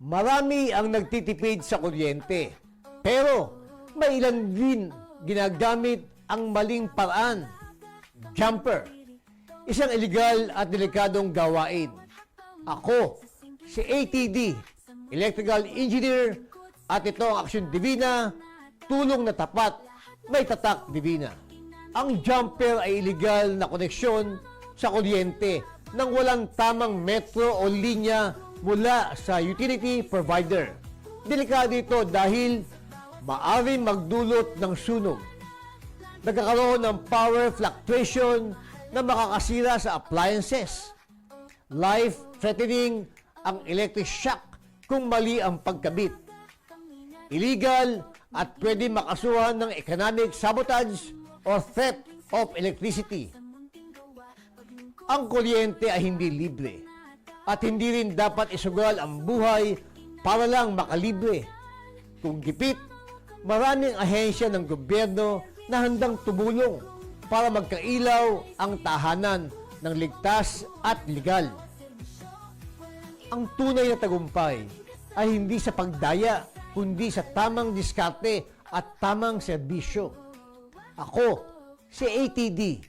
Marami ang nagtitipid sa kuryente, pero may ilan din ginagamit ang maling paraan. Jumper, isang illegal at delikadong gawain. Ako, si ATD, Electrical Engineer, at ito ang Aksyon Divina, tulong na tapat, may tatak Divina. Ang jumper ay illegal na koneksyon sa kuryente nang walang tamang metro o linya mula sa utility provider. Delikado ito dahil maaaring magdulot ng sunog. Nagkakaroon ng power fluctuation na makakasira sa appliances. Life-threatening ang electric shock kung mali ang pagkabit. Illegal at pwede makasuhan ng economic sabotage or theft of electricity. Ang kuryente ay hindi libre at hindi rin dapat isugal ang buhay para lang makalibre. Kung gipit, maraming ahensya ng gobyerno na handang tumulong para magkailaw ang tahanan ng ligtas at legal. Ang tunay na tagumpay ay hindi sa pagdaya, kundi sa tamang diskarte at tamang serbisyo. Ako, si ATD,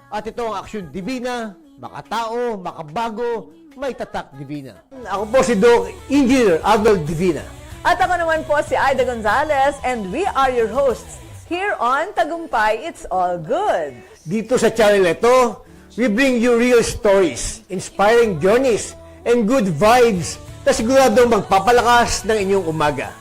at ito ang Aksyon Divina, makatao, makabago, may tatak Divina. Ako po si Doc Engineer Arnold Divina. At ako naman po si Aida Gonzalez and we are your hosts here on Tagumpay It's All Good. Dito sa channel ito, we bring you real stories, inspiring journeys, and good vibes na siguradong magpapalakas ng inyong umaga.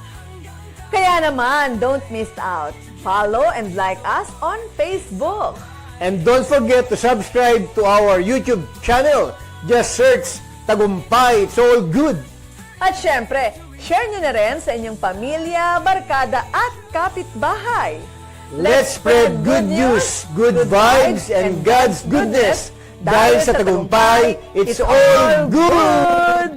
Kaya naman, don't miss out. Follow and like us on Facebook. And don't forget to subscribe to our YouTube channel. Just search Tagumpay It's All Good. At syempre, share nyo na rin sa inyong pamilya, barkada at kapitbahay. Let's spread good news, good vibes, and God's goodness. Dahil sa Tagumpay, it's all good!